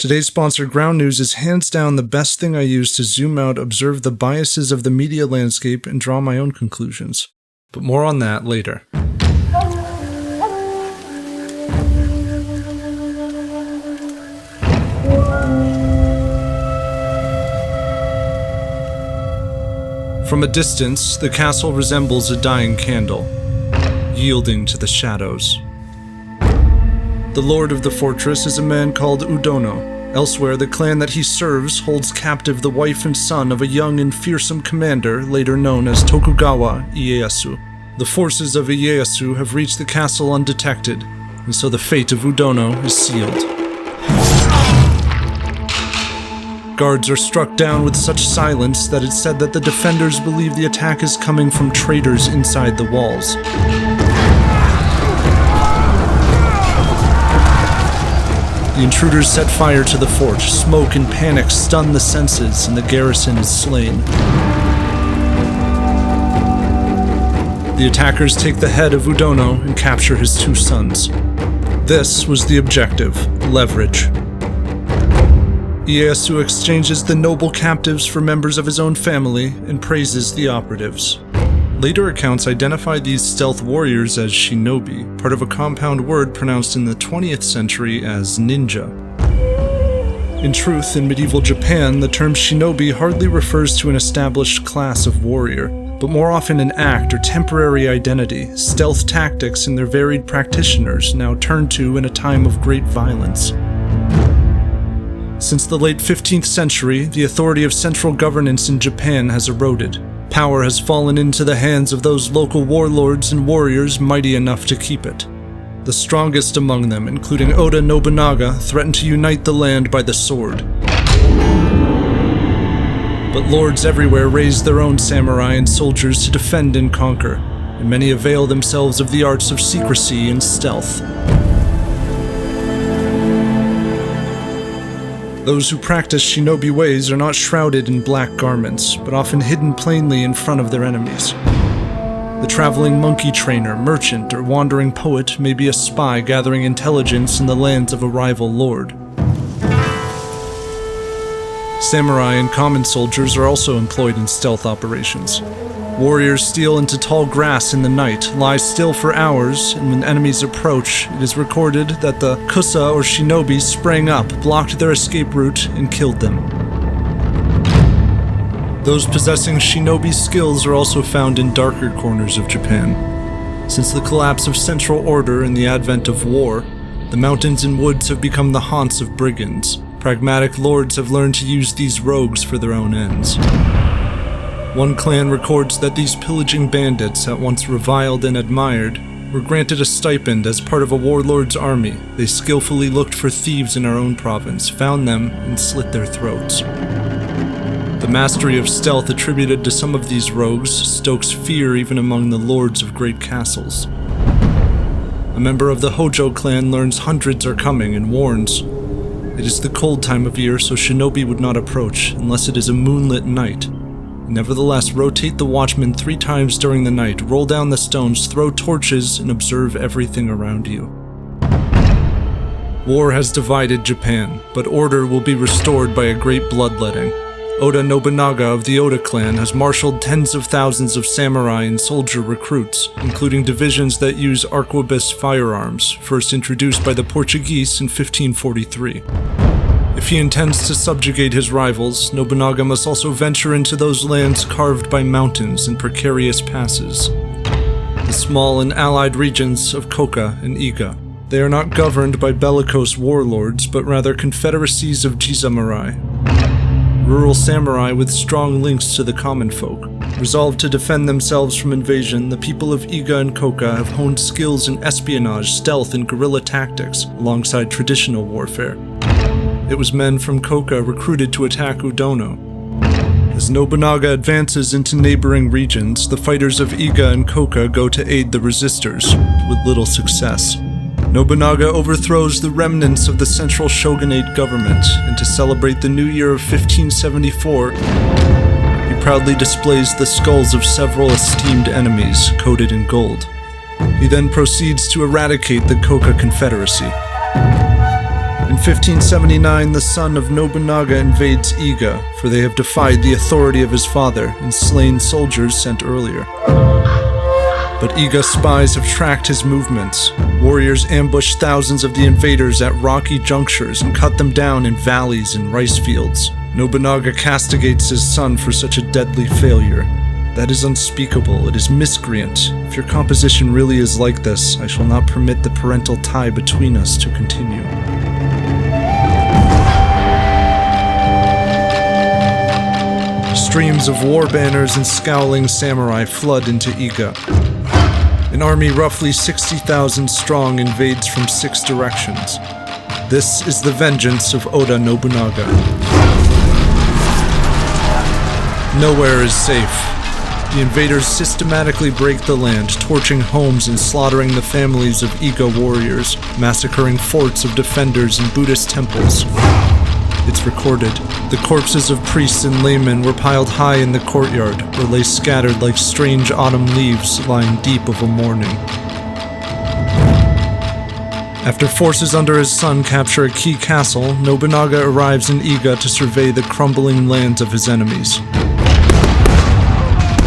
Today's sponsor, Ground News, is hands down the best thing I use to zoom out, observe the biases of the media landscape, and draw my own conclusions. But more on that later. From a distance, the castle resembles a dying candle, yielding to the shadows. The lord of the fortress is a man called Udono. Elsewhere, the clan that he serves holds captive the wife and son of a young and fearsome commander, later known as Tokugawa Ieyasu. The forces of Ieyasu have reached the castle undetected, and so the fate of Udono is sealed. Guards are struck down with such silence that it's said that the defenders believe the attack is coming from traitors inside the walls. The intruders set fire to the fort. Smoke and panic stun the senses, and the garrison is slain. The attackers take the head of Udono and capture his two sons. This was the objective: leverage. Ieyasu exchanges the noble captives for members of his own family and praises the operatives. Later accounts identify these stealth warriors as shinobi, part of a compound word pronounced in the 20th century as ninja. In truth, in medieval Japan, the term shinobi hardly refers to an established class of warrior, but more often an act or temporary identity, stealth tactics and their varied practitioners now turned to in a time of great violence. Since the late 15th century, the authority of central governance in Japan has eroded. Power has fallen into the hands of those local warlords and warriors mighty enough to keep it. The strongest among them, including Oda Nobunaga, threatened to unite the land by the sword. But lords everywhere raise their own samurai and soldiers to defend and conquer, and many avail themselves of the arts of secrecy and stealth. Those who practice shinobi ways are not shrouded in black garments, but often hidden plainly in front of their enemies. The traveling monkey trainer, merchant, or wandering poet may be a spy gathering intelligence in the lands of a rival lord. Samurai and common soldiers are also employed in stealth operations. Warriors steal into tall grass in the night, lie still for hours, and when enemies approach, it is recorded that the kusa or shinobi sprang up, blocked their escape route, and killed them. Those possessing shinobi skills are also found in darker corners of Japan. Since the collapse of central order and the advent of war, the mountains and woods have become the haunts of brigands. Pragmatic lords have learned to use these rogues for their own ends. One clan records that these pillaging bandits, at once reviled and admired, were granted a stipend as part of a warlord's army. They skillfully looked for thieves in our own province, found them, and slit their throats. The mastery of stealth attributed to some of these rogues stokes fear even among the lords of great castles. A member of the Hojo clan learns hundreds are coming and warns, "It is the cold time of year, so shinobi would not approach unless it is a moonlit night. Nevertheless, rotate the watchmen 3 times during the night, roll down the stones, throw torches, and observe everything around you." War has divided Japan, but order will be restored by a great bloodletting. Oda Nobunaga of the Oda clan has marshaled tens of thousands of samurai and soldier recruits, including divisions that use arquebus firearms, first introduced by the Portuguese in 1543. If he intends to subjugate his rivals, Nobunaga must also venture into those lands carved by mountains and precarious passes. The small and allied regions of Koka and Iga. They are not governed by bellicose warlords, but rather confederacies of jisamurai. Rural samurai with strong links to the common folk. Resolved to defend themselves from invasion, the people of Iga and Koka have honed skills in espionage, stealth, and guerrilla tactics, alongside traditional warfare. It was men from Koka recruited to attack Udono. As Nobunaga advances into neighboring regions, the fighters of Iga and Koka go to aid the resistors, with little success. Nobunaga overthrows the remnants of the central shogunate government, and to celebrate the new year of 1574, he proudly displays the skulls of several esteemed enemies coated in gold. He then proceeds to eradicate the Koka Confederacy. In 1579, the son of Nobunaga invades Iga, for they have defied the authority of his father and slain soldiers sent earlier. But Iga spies have tracked his movements. Warriors ambush thousands of the invaders at rocky junctures and cut them down in valleys and rice fields. Nobunaga castigates his son for such a deadly failure. That is unspeakable, it is miscreant. If your composition really is like this, I shall not permit the parental tie between us to continue. Streams of war banners and scowling samurai flood into Iga. An army roughly 60,000 strong invades from 6 directions. This is the vengeance of Oda Nobunaga. Nowhere is safe. The invaders systematically break the land, torching homes and slaughtering the families of Iga warriors, massacring forts of defenders and Buddhist temples. It's recorded. The corpses of priests and laymen were piled high in the courtyard, or lay scattered like strange autumn leaves lying deep of a mourning. After forces under his son capture a key castle, Nobunaga arrives in Iga to survey the crumbling lands of his enemies.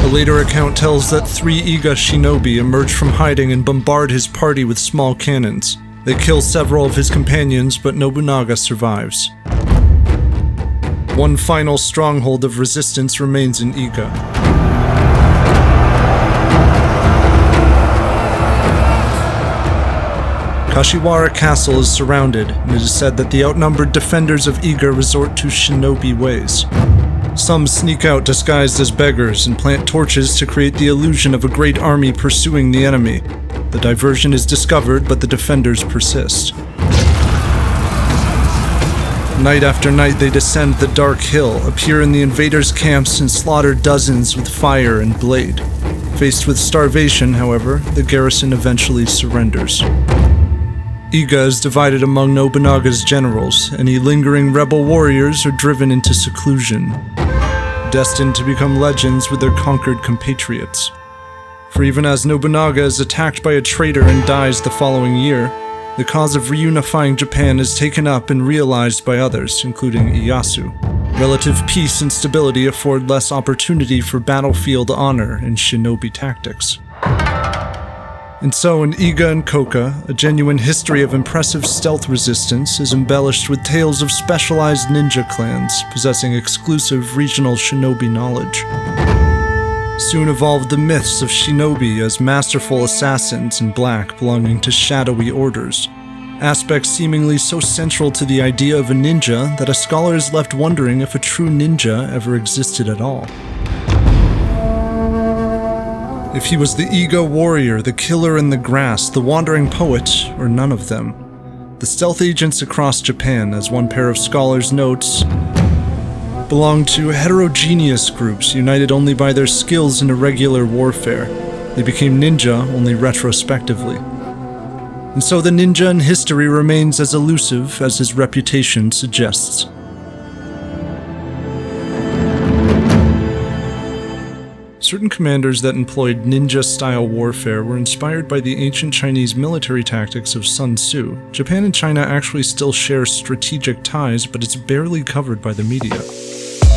A later account tells that 3 Iga shinobi emerge from hiding and bombard his party with small cannons. They kill several of his companions, but Nobunaga survives. One final stronghold of resistance remains in Iga. Kashiwara Castle is surrounded, and it is said that the outnumbered defenders of Iga resort to shinobi ways. Some sneak out disguised as beggars and plant torches to create the illusion of a great army pursuing the enemy. The diversion is discovered, but the defenders persist. Night after night they descend the dark hill, appear in the invaders' camps, and slaughter dozens with fire and blade. Faced with starvation, however, the garrison eventually surrenders. Iga is divided among Nobunaga's generals. Any lingering rebel warriors are driven into seclusion, destined to become legends with their conquered compatriots. For even as Nobunaga is attacked by a traitor and dies the following year, the cause of reunifying Japan is taken up and realized by others, including Ieyasu. Relative peace and stability afford less opportunity for battlefield honor and shinobi tactics. And so in Iga and Koka, a genuine history of impressive stealth resistance is embellished with tales of specialized ninja clans possessing exclusive regional shinobi knowledge. Soon evolved the myths of shinobi as masterful assassins in black belonging to shadowy orders, aspects seemingly so central to the idea of a ninja that a scholar is left wondering if a true ninja ever existed at all. If he was the Iga warrior, the killer in the grass, the wandering poet, or none of them. The stealth agents across Japan, as one pair of scholars notes, belong to heterogeneous groups united only by their skills in irregular warfare. They became ninja only retrospectively. And so the ninja in history remains as elusive as his reputation suggests. Certain commanders that employed ninja-style warfare were inspired by the ancient Chinese military tactics of Sun Tzu. Japan and China actually still share strategic ties, but it's barely covered by the media.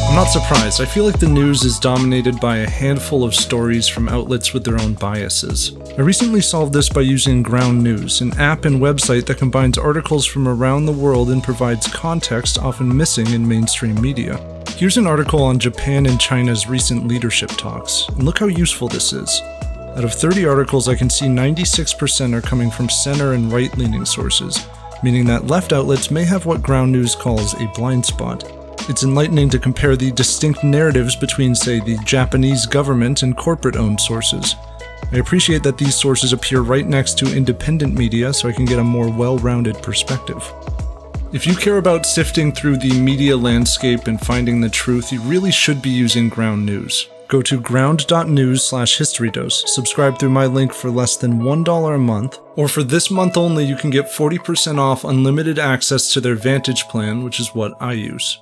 I'm not surprised. I feel like the news is dominated by a handful of stories from outlets with their own biases. I recently solved this by using Ground News, an app and website that combines articles from around the world and provides context often missing in mainstream media. Here's an article on Japan and China's recent leadership talks, and look how useful this is. Out of 30 articles, I can see 96% are coming from center and right-leaning sources, meaning that left outlets may have what Ground News calls a blind spot. It's enlightening to compare the distinct narratives between, say, the Japanese government and corporate-owned sources. I appreciate that these sources appear right next to independent media so I can get a more well-rounded perspective. If you care about sifting through the media landscape and finding the truth, you really should be using Ground News. Go to ground.news/historydose, subscribe through my link for less than $1 a month, or for this month only you can get 40% off unlimited access to their Vantage plan, which is what I use.